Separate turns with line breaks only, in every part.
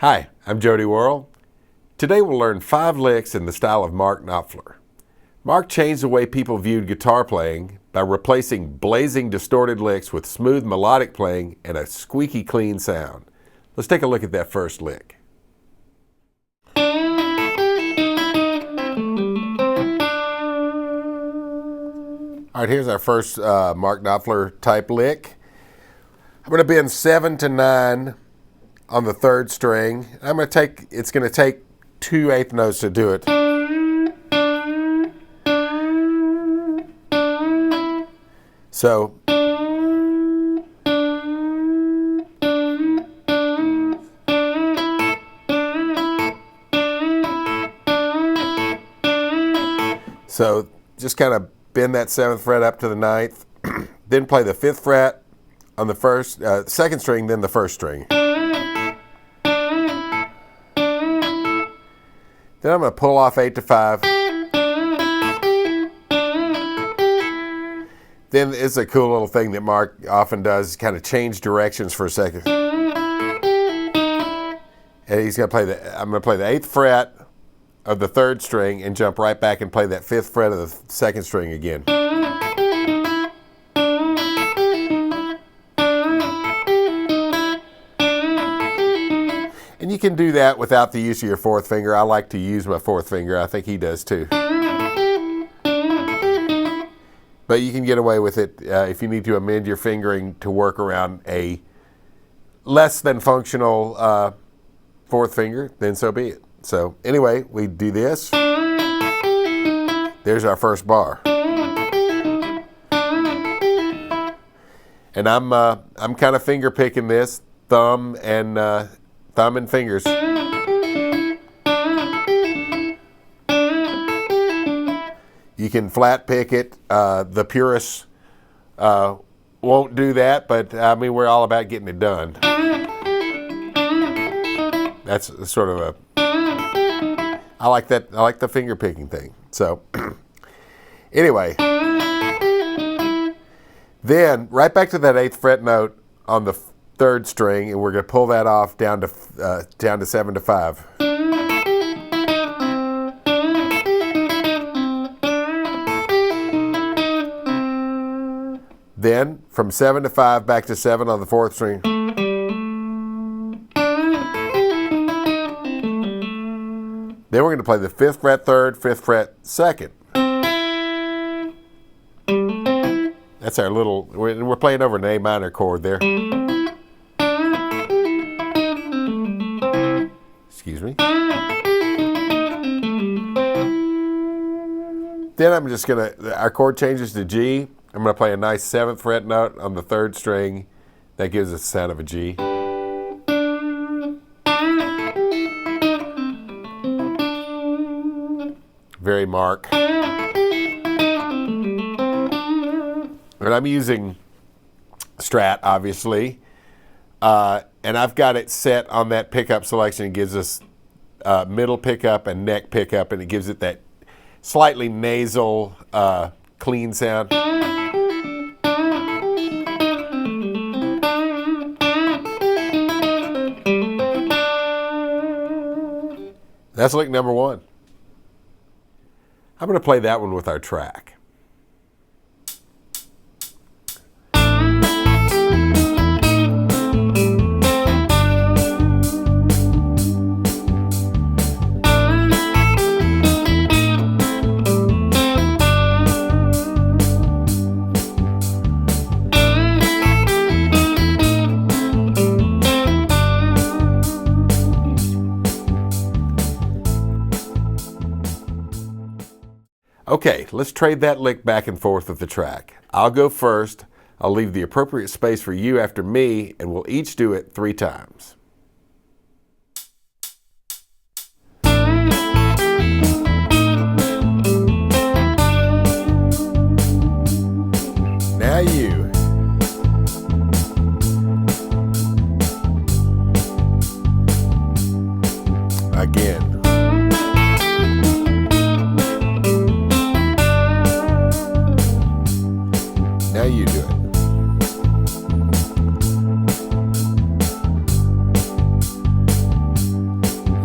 Hi, I'm Jody Worrell. Today we'll learn 5 licks in the style of Mark Knopfler. Mark changed the way people viewed guitar playing by replacing blazing distorted licks with smooth melodic playing and a squeaky clean sound. Let's take a look at that first lick. All right, here's our first Mark Knopfler type lick. I'm going to bend 7 to 9 on the 3rd string. It's going to take 2 eighth notes to do it. So just kind of bend that 7th fret up to the 9th, then play the 5th fret on the 2nd string, then the 1st string. Then I'm going to pull off 8 to 5. Then it's a cool little thing that Mark often does, kind of change directions for a second. And he's going to play I'm going to play the 8th fret of the 3rd string and jump right back and play that 5th fret of the 2nd string again. And you can do that without the use of your 4th finger. I like to use my 4th finger. I think he does too. But you can get away with it if you need to amend your fingering to work around a less than functional 4th finger, then so be it. So anyway, we do this. There's our first bar. And I'm kind of finger picking this, thumb and fingers. You can flat pick it. The purists won't do that, but I mean, we're all about getting it done. That's sort of I like that. I like the finger picking thing. So anyway, then right back to that 8th fret note on the 3rd string, and we're going to pull that off down to 7 to 5. Then from 7 to 5 back to 7 on the 4th string. Then we're going to play the 5th fret 3rd, 5th fret 2nd. That's our little, we're playing over an A minor chord there. Excuse me. Then I'm just going to, our chord changes to G. I'm going to play a nice 7th fret note on the 3rd string. That gives us the sound of a G. Very Mark. And I'm using Strat, obviously. And I've got it set on that pickup selection. It gives us middle pickup and neck pickup, and it gives it that slightly nasal, clean sound. That's lick number 1. I'm going to play that one with our track. Okay, let's trade that lick back and forth with the track. I'll go first. I'll leave the appropriate space for you after me, and we'll each do it 3 times. Now you. Again. Now you do it.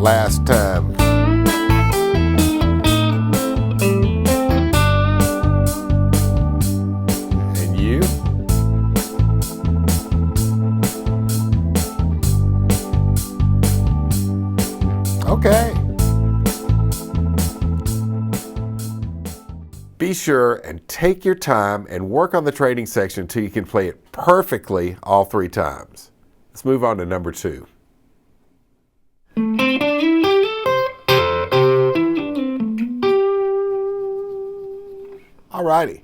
Last time. And you? Okay. Be sure and take your time and work on the trading section until you can play it perfectly all 3 times. Let's move on to number 2. Alrighty.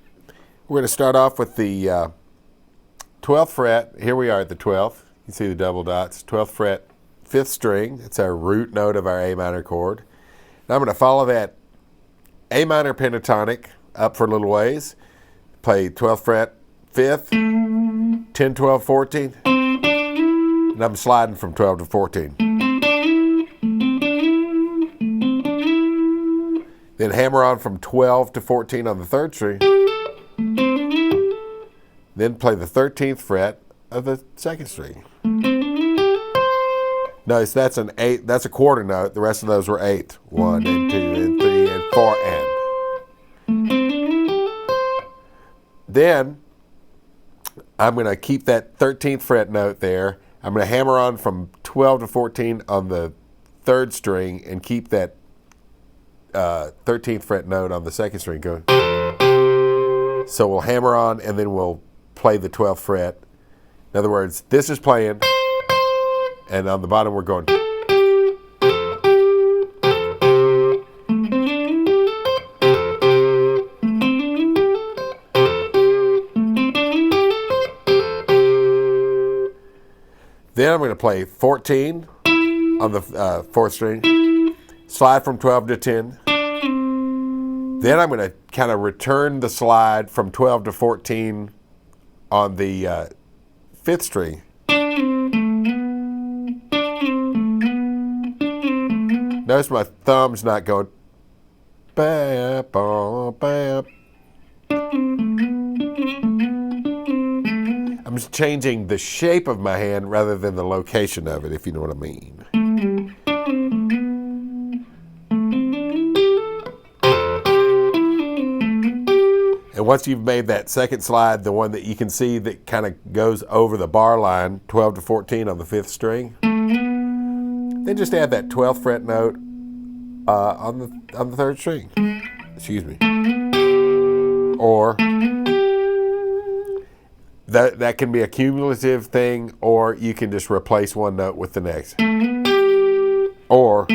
We're going to start off with the 12th fret. Here we are at the 12th. You can see the double dots. 12th fret, 5th string. That's our root note of our A minor chord. Now I'm going to follow that A minor pentatonic up for a little ways. Play 12th fret, 5th, 10, 12, 14. And I'm sliding from 12 to 14. Then hammer on from 12 to 14 on the 3rd string. Then play the 13th fret of the 2nd string. Notice that's an 8. That's a quarter note. The rest of those were 8. 1 and 2 and 3 and 4 and. Then I'm going to keep that 13th fret note there. I'm going to hammer on from 12 to 14 on the 3rd string and keep that 13th fret note on the 2nd string going. So we'll hammer on and then we'll play the 12th fret. In other words, this is playing, and on the bottom we're going. Then I'm going to play 14 on the 4th string, slide from 12 to 10. Then I'm going to kind of return the slide from 12 to 14 on the 5th string. Notice my thumb's not going. Bap, bap. I'm just changing the shape of my hand rather than the location of it, if you know what I mean. And once you've made that 2nd slide, the one that you can see that kind of goes over the bar line, 12 to 14 on the 5th string, then just add that 12th fret note on the 3rd string. Excuse me. Or that can be a cumulative thing, or you can just replace one note with the next. Or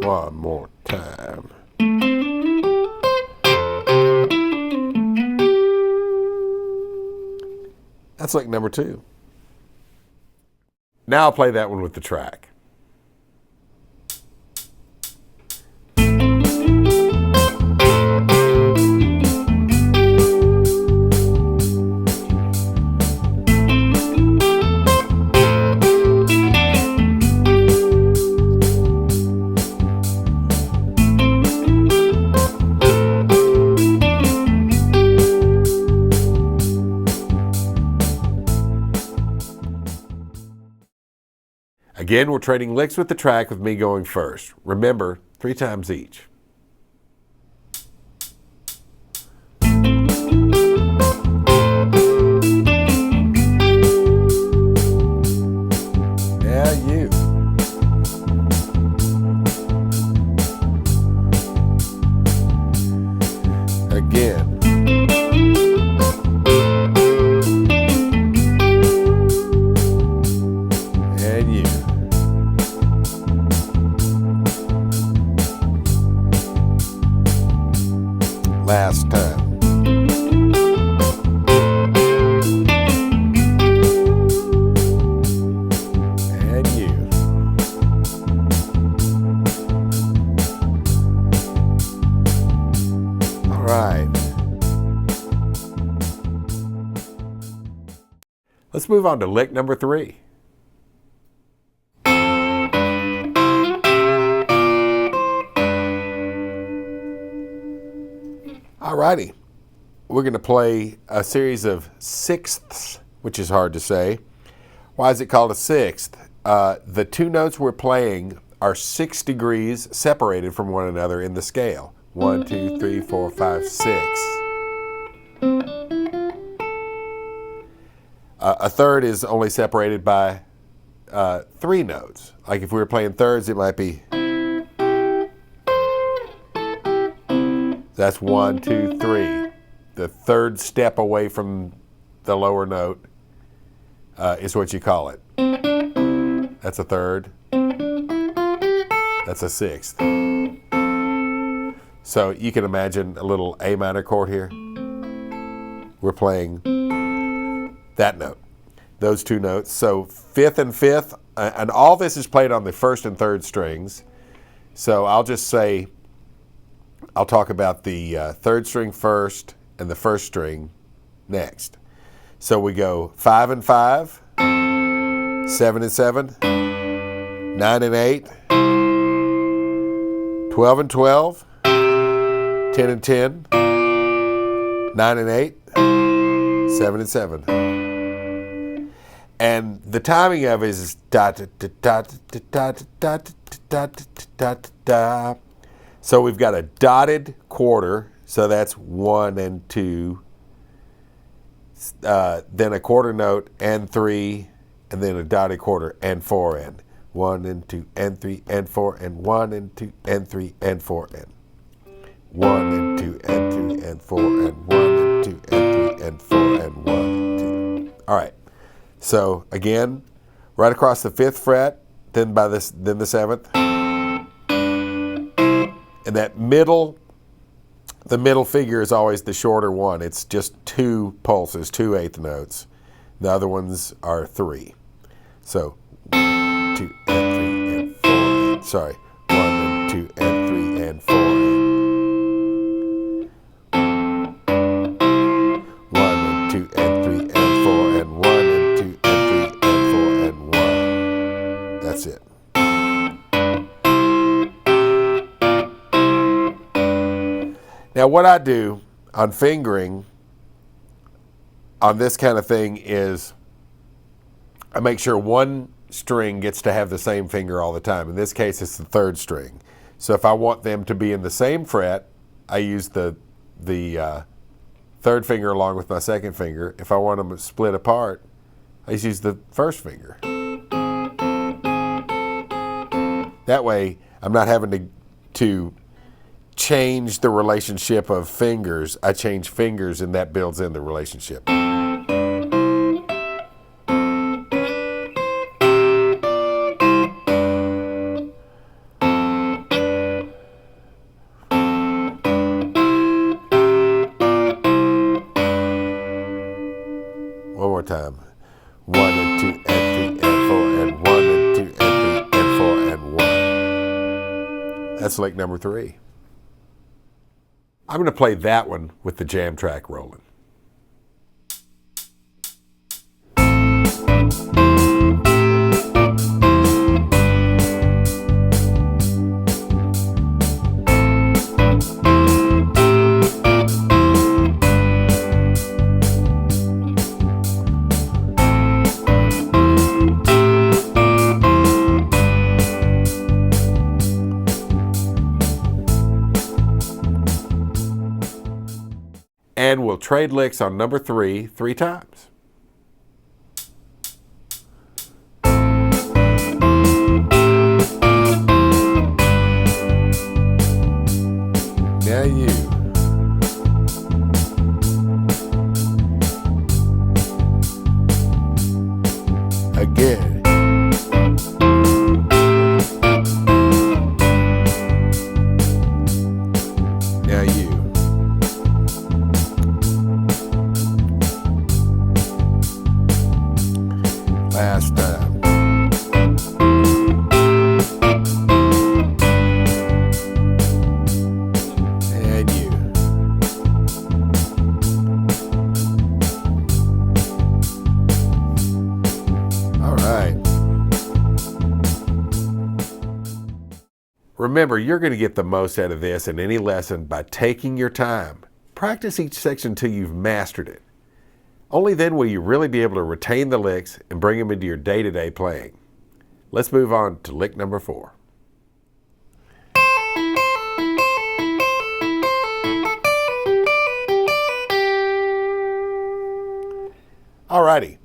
one more time. That's like number 2. Now I'll play that one with the track. Again, we're trading licks with the track with me going first. Remember, 3 times each. Yeah, you. Again. And you. Last time. And you. All right. Let's move on to lick number 3. Alrighty. we're going to play a series of sixths, which is hard to say. Why is it called a sixth? The two notes we're playing are 6 degrees separated from one another in the scale. 1, 2, 3, 4, 5, 6. A third is only separated by 3 notes. Like if we were playing thirds, it might be. That's 1, 2, 3. The third step away from the lower note is what you call it. That's a third. That's a sixth. So you can imagine a little A minor chord here. We're playing that note, those 2 notes. So fifth and fifth, and all this is played on the first and third strings. So I'll just say, I'll talk about the third string first and the first string next. So we go 5 and 5, 7 and 7, 9 and 8, 12 and 12, 10 and 10, 9 and 8, 7 and 7. And the timing of it is da da da da da da da da da. So we've got a dotted quarter, so that's 1 and 2. Then a quarter note and 3, and then a dotted quarter and 4 and 1 and 2 and 3 and 4 and 1 and 2 and 3 and 4 and 1 and 2 and 3 and 4 and 1 and 2 and 3 and 4 and 1 and 2. All right. So again, right across the 5th fret, then the 7th, and that the middle figure is always the shorter one. It's just 2 pulses, 2 eighth notes. The other ones are 3. So 2 and 3 and 4 and, sorry, 1 and 2 and 3 and 4 and 1 and 2 and 3 and 4 and 1 and 2 and 3 and 4 and 1. That's it. Now what I do on fingering on this kind of thing is I make sure one string gets to have the same finger all the time. In this case, it's the 3rd string. So if I want them to be in the same fret, I use the 3rd finger along with my 2nd finger. If I want them split apart, I just use the 1st finger. That way, I'm not having to change the relationship of fingers. I change fingers, and that builds in the relationship. One more time. 1 and 2 and 3 and 4 and 1 and 2 and 3 and 4 and 1. That's lick number 3. I'm going to play that one with the jam track rolling. And we'll trade licks on number 3 3 times. Now you. Again. Now you. Last time. And you. All right. Remember, you're going to get the most out of this in any lesson by taking your time, practice each section until you've mastered it. Only then will you really be able to retain the licks and bring them into your day-to-day playing. Let's move on to lick number 4. Alrighty,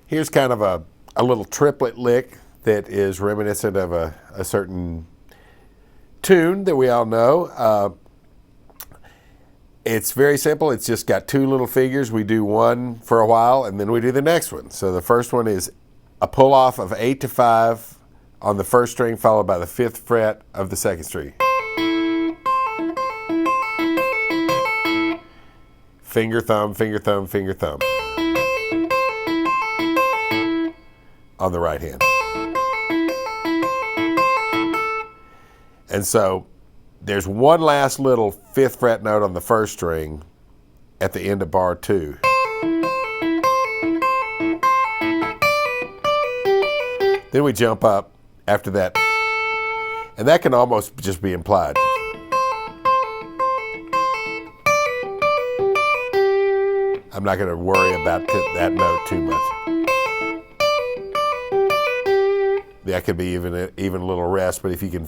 here's kind of a little triplet lick that is reminiscent of a certain tune that we all know. It's very simple. It's just got 2 little figures. We do one for a while and then we do the next one. So the first one is a pull off of 8 to 5 on the 1st string, followed by the 5th fret of the 2nd string. Finger, thumb, finger, thumb, finger, thumb. On the right hand. And so there's one last little 5th fret note on the 1st string at the end of bar 2. Then we jump up after that, and that can almost just be implied. I'm not going to worry about that note too much. That could be even a little rest, but if you can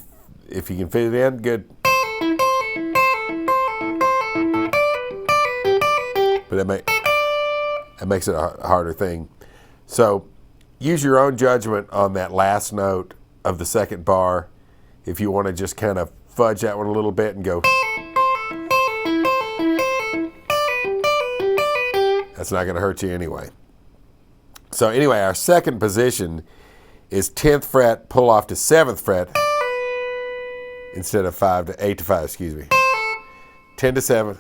fit it in, good. But that makes it a harder thing. So use your own judgment on that last note of the 2nd bar. If you want to just kind of fudge that one a little bit and go, that's not going to hurt you anyway. So anyway, our second position is 10th fret, pull off to 7th fret instead of 8 to 5, excuse me. 10 to 7.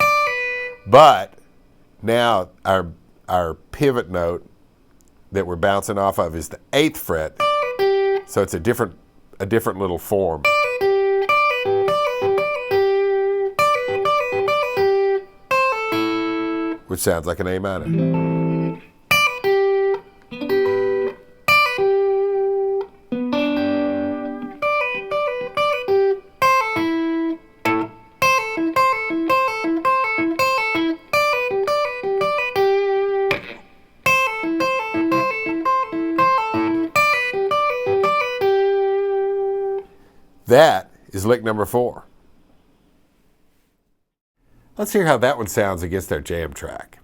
But now our pivot note that we're bouncing off of is the 8th fret. So it's a different little form. Which sounds like an A minor. That is lick number 4. Let's hear how that one sounds against their jam track.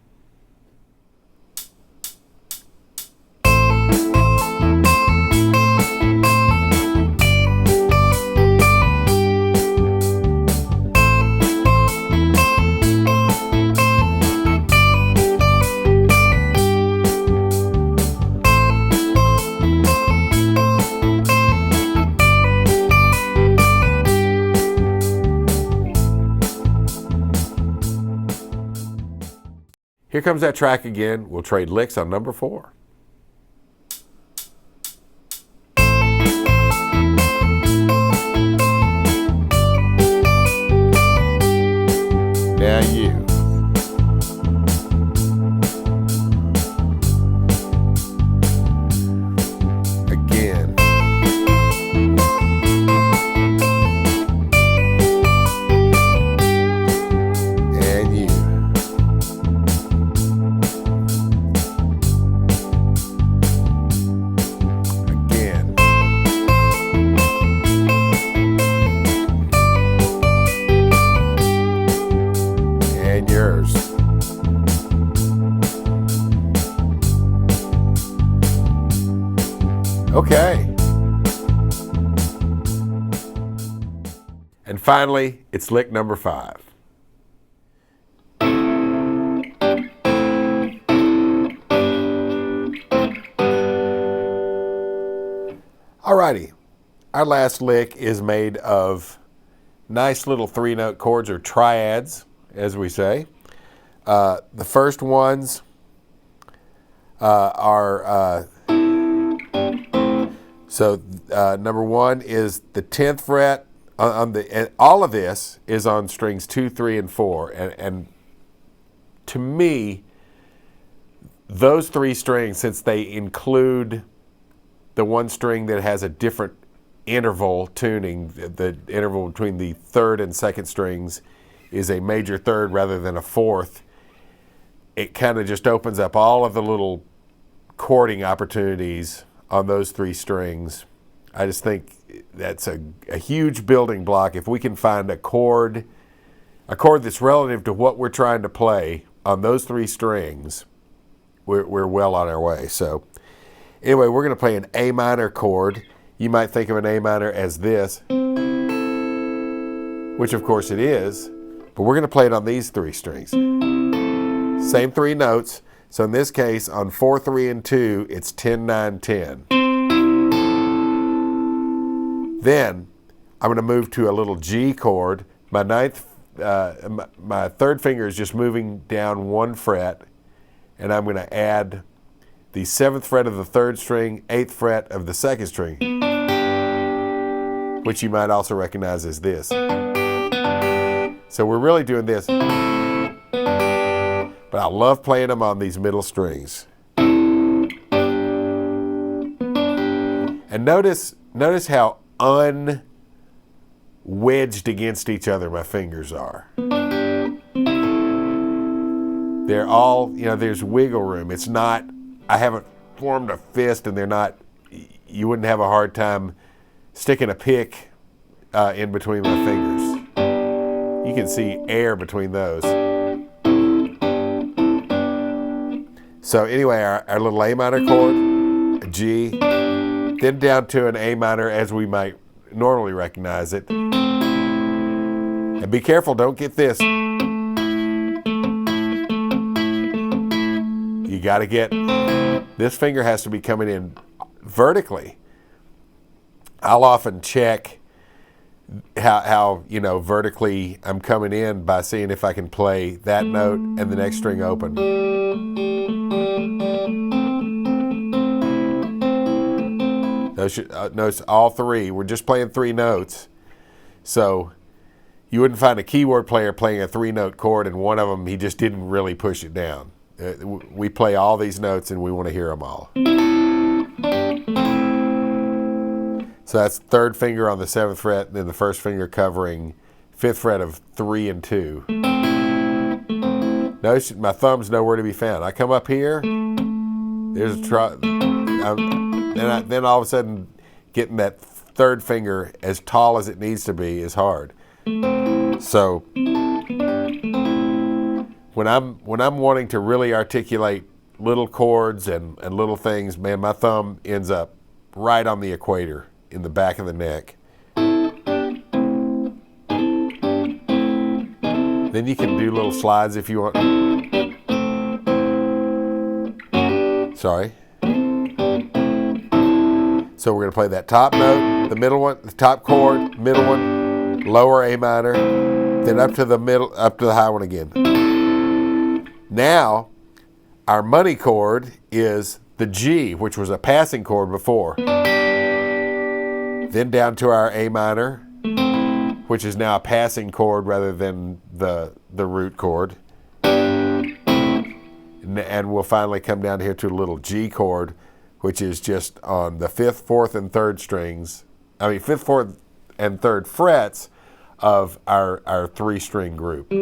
Here comes that track again. We'll trade licks on number 4. Now you. Again. And you. Okay. And finally, it's lick number 5. Alrighty, our last lick is made of nice little 3-note chords, or triads, as we say. The first ones are number 1 is the 10th fret and all of this is on strings 2, 3, and 4. And to me, those 3 strings, since they include the one string that has a different interval tuning, the interval between the 3rd and 2nd strings is a major third rather than a fourth, it kind of just opens up all of the little chording opportunities on those three strings. I just think that's a huge building block. If we can find a chord that's relative to what we're trying to play on those three strings, we're well on our way. So anyway, we're going to play an A minor chord. You might think of an A minor as this, which of course it is, but we're going to play it on these three strings. Same three notes. So in this case, on 4, 3, and 2, it's 10, 9, 10. Then I'm going to move to a little G chord. My third finger is just moving down 1 fret, and I'm going to add the 7th fret of the 3rd string, 8th fret of the 2nd string, which you might also recognize as this. So we're really doing this, but I love playing them on these middle strings. And notice how unwedged against each other my fingers are. They're all, there's wiggle room. It's not, I haven't formed a fist, and they're not, you wouldn't have a hard time sticking a pick in between my fingers. You can see air between those. So anyway, our little A minor chord, a G, then down to an A minor as we might normally recognize it. And be careful, don't get this. You got to get, this finger has to be coming in vertically. I'll often check how vertically I'm coming in by seeing if I can play that note and the next string open. Notes all three. We're just playing three notes. So you wouldn't find a keyboard player playing a 3-note chord and one of them he just didn't really push it down. We play all these notes and we want to hear them all. So that's 3rd finger on the 7th fret, and then the 1st finger covering 5th fret of 3 and 2. Notice my thumb's nowhere to be found. I come up here, there's a then all of a sudden getting that 3rd finger as tall as it needs to be is hard. So when I'm wanting to really articulate little chords and little things, man, my thumb ends up right on the equator in the back of the neck. Then you can do little slides if you want. Sorry. So we're going to play that top note, the middle one, the top chord, middle one, lower A minor, then up to the middle, up to the high one again. Now, our money chord is the G, which was a passing chord before. Then down to our A minor, which is now a passing chord rather than the root chord. And we'll finally come down here to a little G chord, which is just on the 5th, 4th, and 3rd strings. 5th, 4th, and 3rd frets of our 3-string group.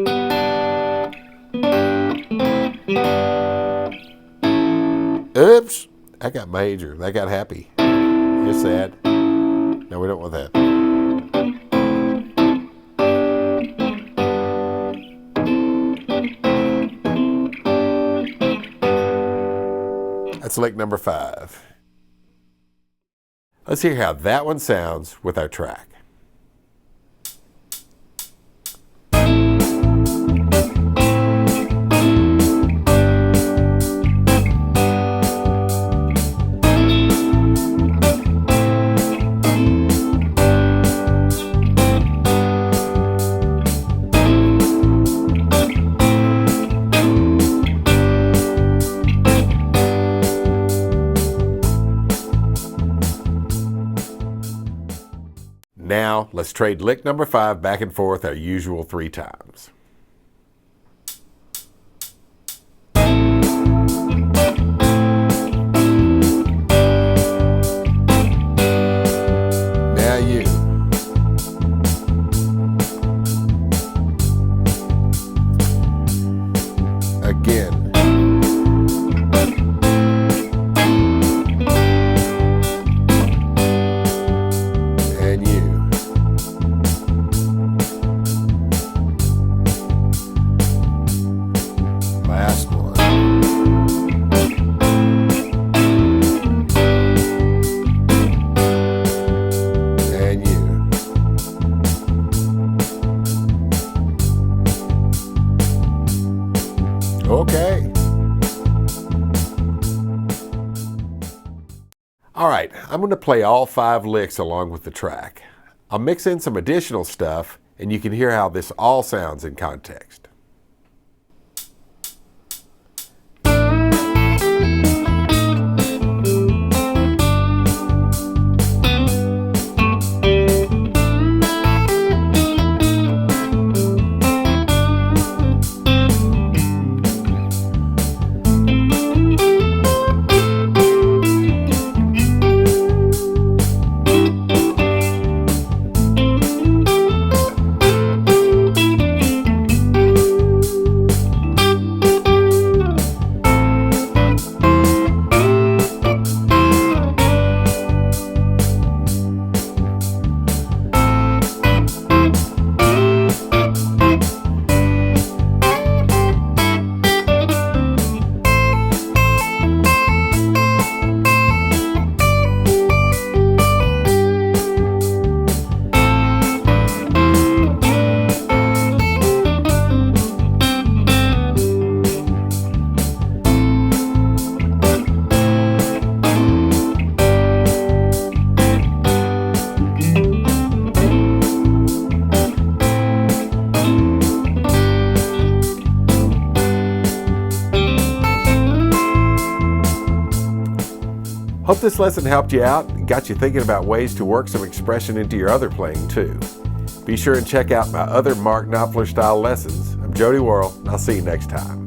Oops, I got major. I got happy. You're sad. No, we don't want that. That's lick number 5. Let's hear how that one sounds with our track. Now, let's trade lick number 5 back and forth our usual 3 times. Now you. right, I'm going to play all 5 licks along with the track. I'll mix in some additional stuff, and you can hear how this all sounds in context. Hope this lesson helped you out and got you thinking about ways to work some expression into your other playing too. Be sure and check out my other Mark Knopfler style lessons. I'm Jody Worrell, and I'll see you next time.